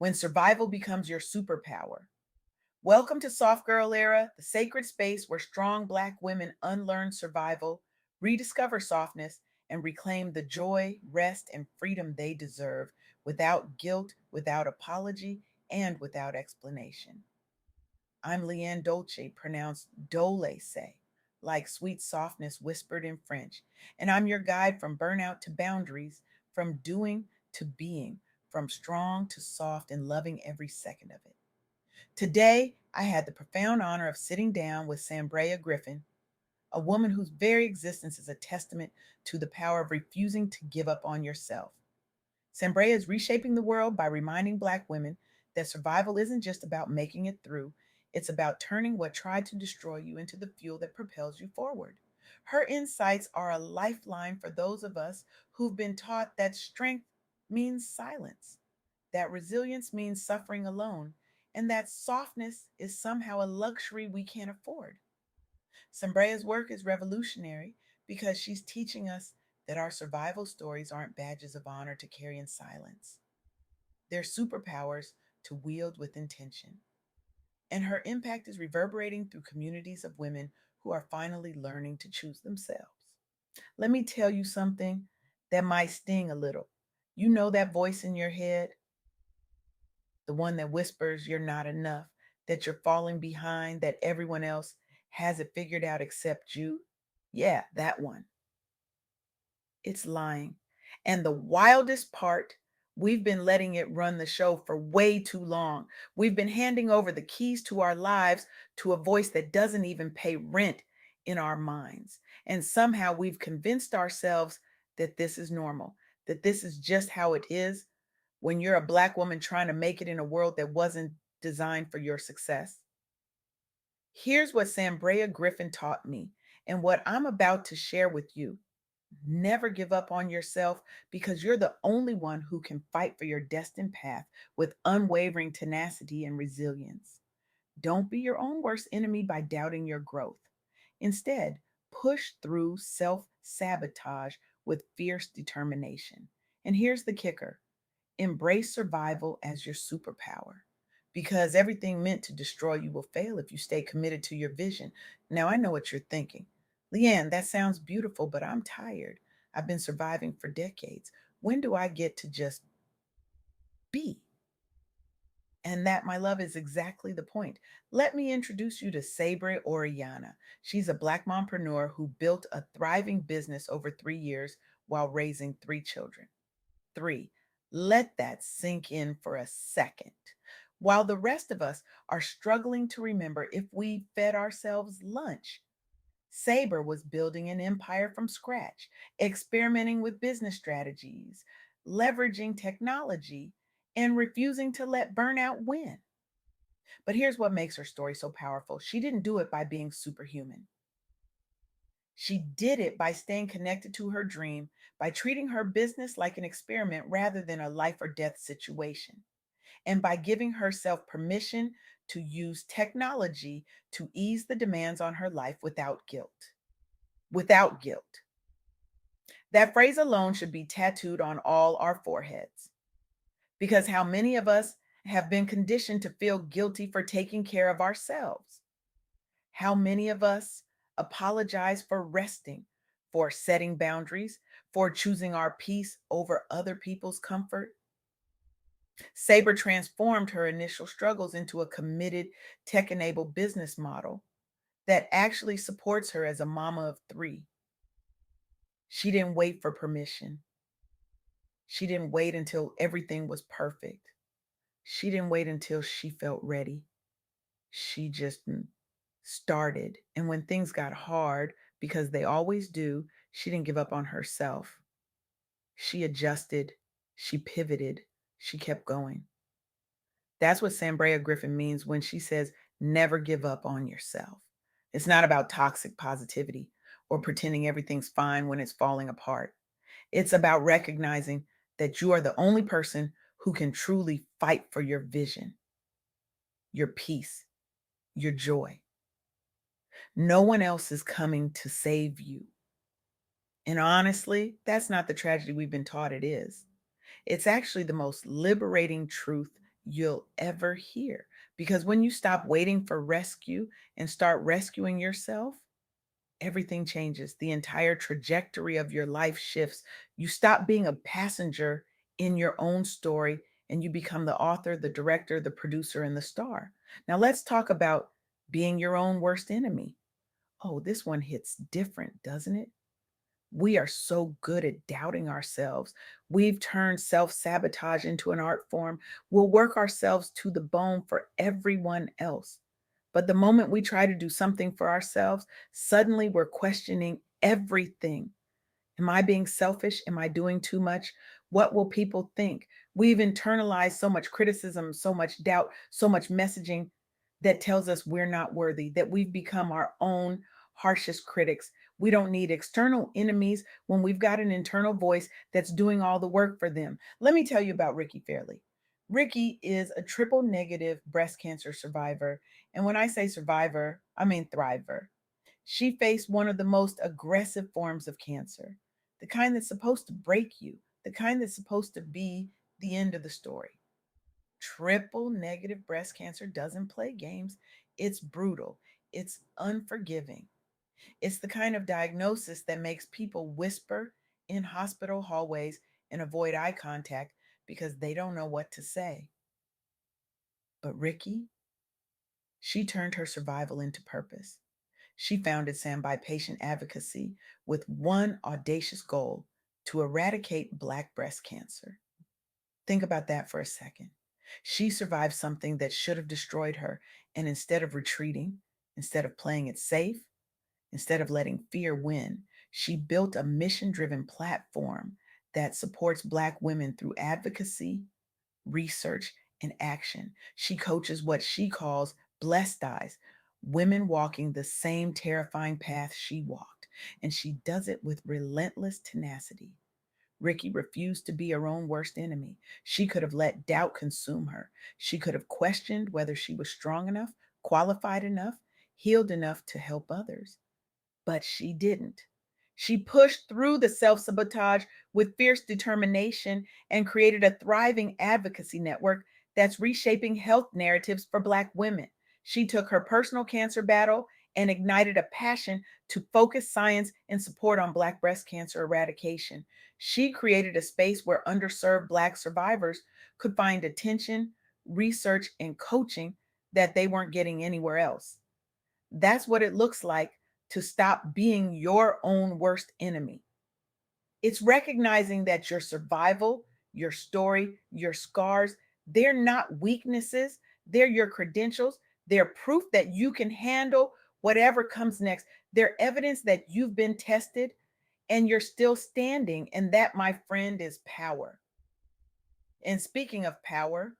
when survival becomes your superpower. Welcome to Soft Girl Era, the sacred space where strong Black women unlearn survival, rediscover softness, and reclaim the joy, rest, and freedom they deserve without guilt, without apology, and without explanation. I'm LeAnne Dolce, pronounced Dole, like sweet softness whispered in French, and I'm your guide from burnout to boundaries, from doing to being, from strong to soft, and loving every second of it. Today, I had the profound honor of sitting down with Sanbreya Griffin, a woman whose very existence is a testament to the power of refusing to give up on yourself. Sanbreya is reshaping the world by reminding Black women that survival isn't just about making it through, it's about turning what tried to destroy you into the fuel that propels you forward. Her insights are a lifeline for those of us who've been taught that strength means silence, that resilience means suffering alone, and that softness is somehow a luxury we can't afford. Sambrea's work is revolutionary because she's teaching us that our survival stories aren't badges of honor to carry in silence. They're superpowers to wield with intention. And her impact is reverberating through communities of women who are finally learning to choose themselves. Let me tell you something that might sting a little. You know that voice in your head, the one that whispers you're not enough, that you're falling behind, that everyone else has it figured out except you? Yeah, that one. It's lying. And the wildest part, we've been letting it run the show for way too long. We've been handing over the keys to our lives to a voice that doesn't even pay rent in our minds. And somehow we've convinced ourselves that this is normal, that this is just how it is when you're a Black woman trying to make it in a world that wasn't designed for your success. Here's what Sanbrea Griffin taught me and what I'm about to share with you. Never give up on yourself because you're the only one who can fight for your destined path with unwavering tenacity and resilience. Don't be your own worst enemy by doubting your growth. Instead, push through self sabotage with fierce determination. And here's the kicker: embrace survival as your superpower. Because everything meant to destroy you will fail if you stay committed to your vision. Now, I know what you're thinking. LeAnne, that sounds beautiful, but I'm tired. I've been surviving for decades. When do I get to just be? And that, my love, is exactly the point. Let me introduce you to Sabre Oriana. She's a Black mompreneur who built a thriving business over 3 years while raising three children. Three, let that sink in for a second. While the rest of us are struggling to remember if we fed ourselves lunch, Sabre was building an empire from scratch, experimenting with business strategies, leveraging technology, and refusing to let burnout win. But here's what makes her story so powerful: she didn't do it by being superhuman. She did it by staying connected to her dream, by treating her business like an experiment rather than a life or death situation, and by giving herself permission to use technology to ease the demands on her life without guilt. Without guilt. That phrase alone should be tattooed on all our foreheads. Because how many of us have been conditioned to feel guilty for taking care of ourselves? How many of us apologize for resting, for setting boundaries, for choosing our peace over other people's comfort? Sabre transformed her initial struggles into a committed, tech enabled business model that actually supports her as a mama of three. She didn't wait for permission. She didn't wait until everything was perfect. She didn't wait until she felt ready. She just started. And when things got hard, because they always do, she didn't give up on herself. She adjusted, she pivoted, she kept going. That's what Sanbrea Griffin means when she says, never give up on yourself. It's not about toxic positivity or pretending everything's fine when it's falling apart. It's about recognizing that you are the only person who can truly fight for your vision, your peace, your joy. No one else is coming to save you. And honestly, that's not the tragedy we've been taught it is. It's actually the most liberating truth you'll ever hear. Because when you stop waiting for rescue and start rescuing yourself, everything changes. The entire trajectory of your life shifts. You stop being a passenger in your own story and you become the author, the director, the producer, and the star. Now, let's talk about being your own worst enemy. Oh, this one hits different, doesn't it? We are so good at doubting ourselves. We've turned self sabotage into an art form. We'll work ourselves to the bone for everyone else. But the moment we try to do something for ourselves, suddenly we're questioning everything. Am I being selfish? Am I doing too much? What will people think? We've internalized so much criticism, so much doubt, so much messaging that tells us we're not worthy, that we've become our own harshest critics. We don't need external enemies when we've got an internal voice that's doing all the work for them. Let me tell you about Ricky Fairley. Ricky is a triple negative breast cancer survivor. And when I say survivor, I mean thriver. She faced one of the most aggressive forms of cancer, the kind that's supposed to break you, the kind that's supposed to be the end of the story. Triple negative breast cancer doesn't play games. It's brutal. It's unforgiving. It's the kind of diagnosis that makes people whisper in hospital hallways and avoid eye contact because they don't know what to say. But Ricky, she turned her survival into purpose. She founded Sanbreya Patient Advocacy with one audacious goal: to eradicate Black breast cancer. Think about that for a second. She survived something that should have destroyed her, and instead of retreating, instead of playing it safe, instead of letting fear win, she built a mission driven platform that supports Black women through advocacy, research, and action. She coaches what she calls blessed eyes, women walking the same terrifying path she walked, and she does it with relentless tenacity. Ricky refused to be her own worst enemy. She could have let doubt consume her. She could have questioned whether she was strong enough, qualified enough, healed enough to help others. But she didn't. She pushed through the self sabotage with fierce determination and created a thriving advocacy network that's reshaping health narratives for Black women. She took her personal cancer battle and ignited a passion to focus science and support on Black breast cancer eradication. She created a space where underserved Black survivors could find attention, research, and coaching that they weren't getting anywhere else. That's what it looks like to stop being your own worst enemy. It's recognizing that your survival, your story, your scars, they're not weaknesses, they're your credentials. They're proof that you can handle whatever comes next. They're evidence that you've been tested and you're still standing. And that, my friend, is power. And speaking of power,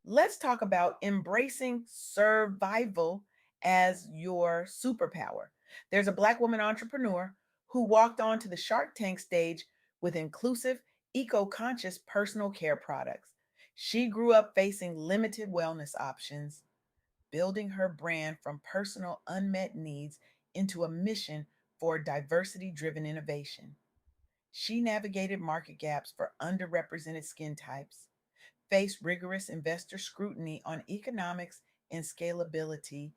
let's talk about embracing survival as your superpower. There's a Black woman entrepreneur who walked onto the Shark Tank stage with inclusive, eco conscious personal care products. She grew up facing limited wellness options, building her brand from personal unmet needs into a mission for diversity driven innovation. She navigated market gaps for underrepresented skin types, faced rigorous investor scrutiny on economics and scalability,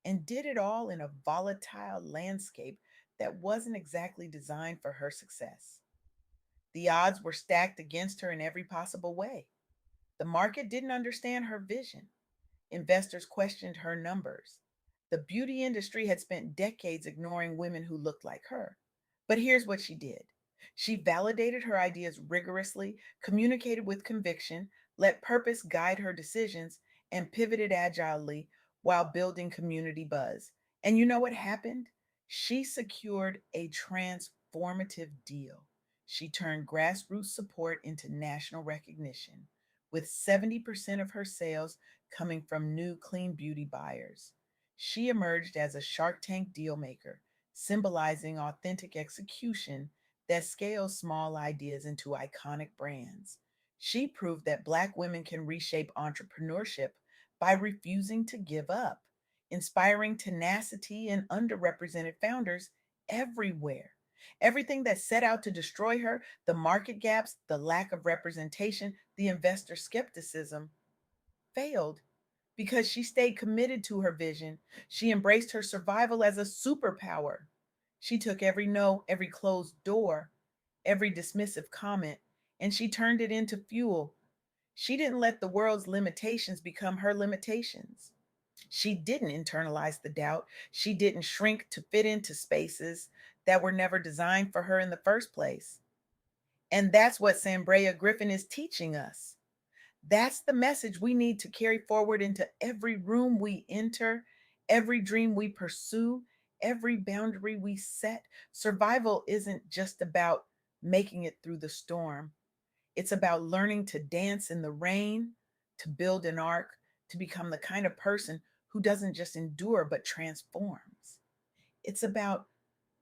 and did it all in a volatile landscape that wasn't exactly designed for her success. The odds were stacked against her in every possible way. The market didn't understand her vision. Investors questioned her numbers. The beauty industry had spent decades ignoring women who looked like her. But here's what she did: she validated her ideas rigorously, communicated with conviction, let purpose guide her decisions, and pivoted agilely while building community buzz. And you know what happened? She secured a transformative deal. She turned grassroots support into national recognition, with 70% of her sales coming from new clean beauty buyers. She emerged as a Shark Tank dealmaker, symbolizing authentic execution that scales small ideas into iconic brands. She proved that Black women can reshape entrepreneurship by refusing to give up, inspiring tenacity in underrepresented founders everywhere. Everything that set out to destroy her, the market gaps, the lack of representation, the investor skepticism, failed because she stayed committed to her vision. She embraced her survival as a superpower. She took every no, every closed door, every dismissive comment, and she turned it into fuel. She didn't let the world's limitations become her limitations. She didn't internalize the doubt. She didn't shrink to fit into spaces that were never designed for her in the first place. And that's what Sanbreya Griffin is teaching us. That's the message we need to carry forward into every room we enter, every dream we pursue, every boundary we set. Survival isn't just about making it through the storm, it's about learning to dance in the rain, to build an arc, to become the kind of person who doesn't just endure but transforms. It's about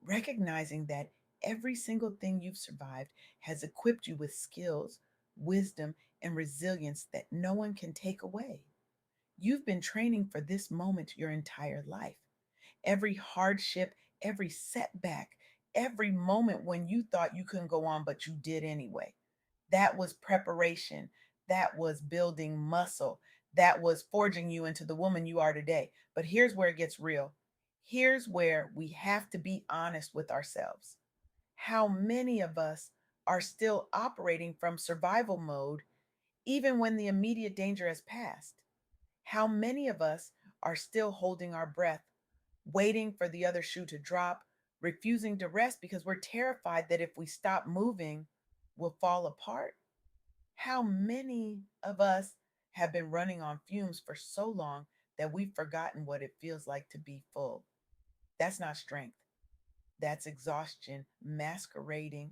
recognizing that every single thing you've survived has equipped you with skills, wisdom, and resilience that no one can take away. You've been training for this moment your entire life. Every hardship, every setback, every moment when you thought you couldn't go on, but you did anyway. That was preparation. That was building muscle. That was forging you into the woman you are today. But here's where it gets real. Here's where we have to be honest with ourselves. How many of us are still operating from survival mode even when the immediate danger has passed? How many of us are still holding our breath, waiting for the other shoe to drop, refusing to rest because we're terrified that if we stop moving, we'll fall apart? How many of us have been running on fumes for so long that we've forgotten what it feels like to be full? That's not strength. That's exhaustion masquerading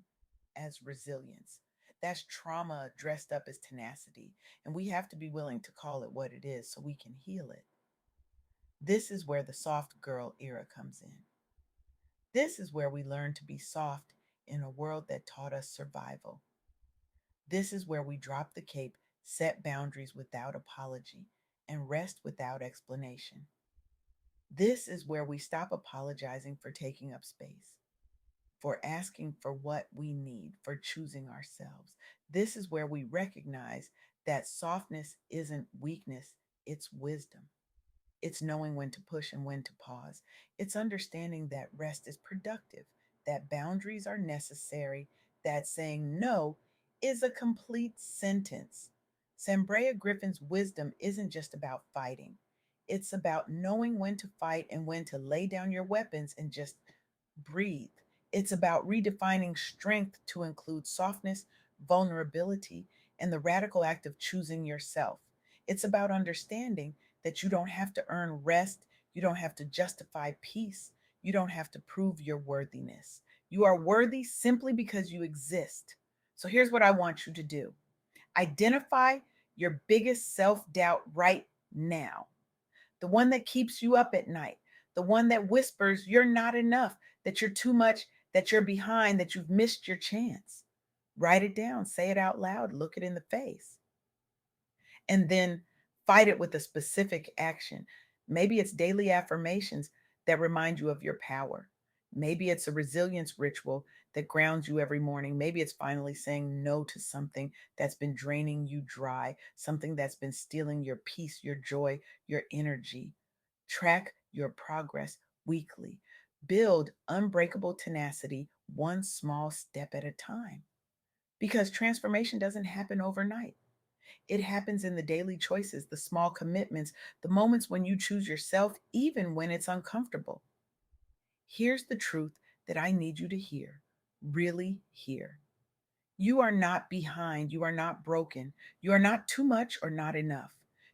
as resilience. That's trauma dressed up as tenacity. And we have to be willing to call it what it is so we can heal it. This is where the soft girl era comes in. This is where we learn to be soft in a world that taught us survival. This is where we drop the cape, set boundaries without apology, and rest without explanation. This is where we stop apologizing for taking up space, for asking for what we need, for choosing ourselves. This is where we recognize that softness isn't weakness, it's wisdom. It's knowing when to push and when to pause. It's understanding that rest is productive, that boundaries are necessary, that saying no is a complete sentence. Sanbreya Griffin's wisdom isn't just about fighting, it's about knowing when to fight and when to lay down your weapons and just breathe. It's about redefining strength to include softness, vulnerability, and the radical act of choosing yourself. It's about understanding that you don't have to earn rest, you don't have to justify peace, you don't have to prove your worthiness. You are worthy simply because you exist. So here's what I want you to do: identify your biggest self doubt right now, the one that keeps you up at night, the one that whispers you're not enough, that you're too much, that you're behind, that you've missed your chance. Write it down, say it out loud, look it in the face, and then fight it with a specific action. Maybe it's daily affirmations that remind you of your power. Maybe it's a resilience ritual that grounds you every morning. Maybe it's finally saying no to something that's been draining you dry, something that's been stealing your peace, your joy, your energy. Track your progress weekly. Build unbreakable tenacity one small step at a time. Because transformation doesn't happen overnight. It happens in the daily choices, the small commitments, the moments when you choose yourself, even when it's uncomfortable. Here's the truth that I need you to hear, really hear. You are not behind. You are not broken. You are not too much or not enough.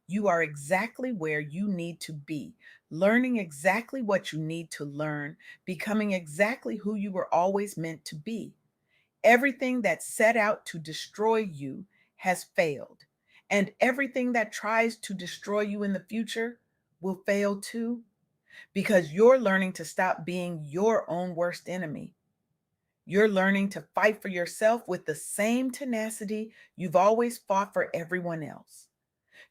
You are exactly where you need to be, learning exactly what you need to learn, becoming exactly who you were always meant to be. Everything that set out to destroy you has failed, and everything that tries to destroy you in the future will fail too, because you're learning to stop being your own worst enemy. You're learning to fight for yourself with the same tenacity you've always fought for everyone else.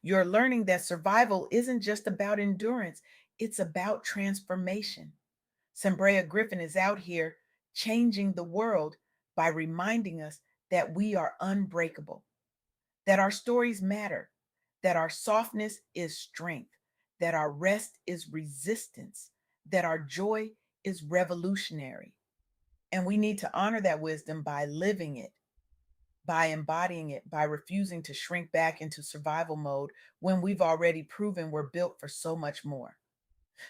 You're learning that survival isn't just about endurance, it's about transformation. Sanbreya Griffin is out here changing the world by reminding us that we are unbreakable, that our stories matter, that our softness is strength, that our rest is resistance, that our joy is revolutionary. And we need to honor that wisdom by living it, by embodying it, by refusing to shrink back into survival mode when we've already proven we're built for so much more.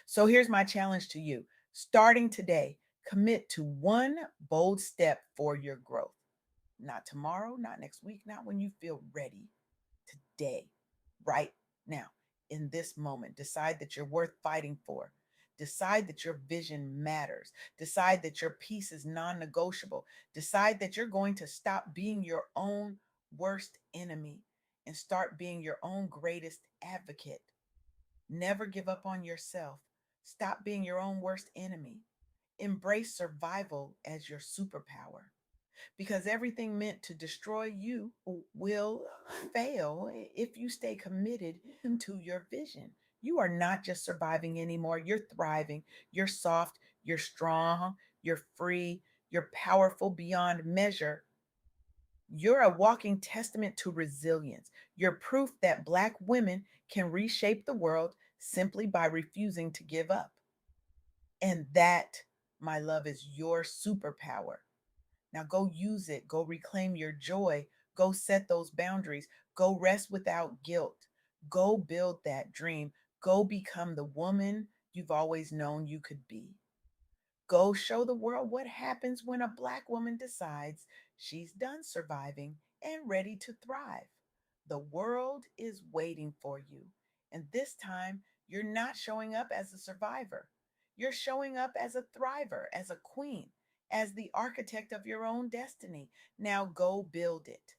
So here's my challenge to you. Starting today, commit to one bold step for your growth. Not tomorrow, not next week, not when you feel ready. Today, right now, in this moment. Decide that you're worth fighting for. Decide that your vision matters. Decide that your peace is non negotiable. Decide that you're going to stop being your own worst enemy and start being your own greatest advocate. Never give up on yourself. Stop being your own worst enemy. Embrace survival as your superpower because everything meant to destroy you will fail if you stay committed to your vision. You are not just surviving anymore, you're thriving. You're soft, you're strong, you're free, you're powerful beyond measure. You're a walking testament to resilience. You're proof that Black women can reshape the world simply by refusing to give up. And that, my love, is your superpower. Now go use it. Go reclaim your joy. Go set those boundaries. Go rest without guilt. Go build that dream. Go become the woman you've always known you could be. Go show the world what happens when a Black woman decides she's done surviving and ready to thrive. The world is waiting for you. And this time, you're not showing up as a survivor. You're showing up as a thriver, as a queen, as the architect of your own destiny. Now go build it.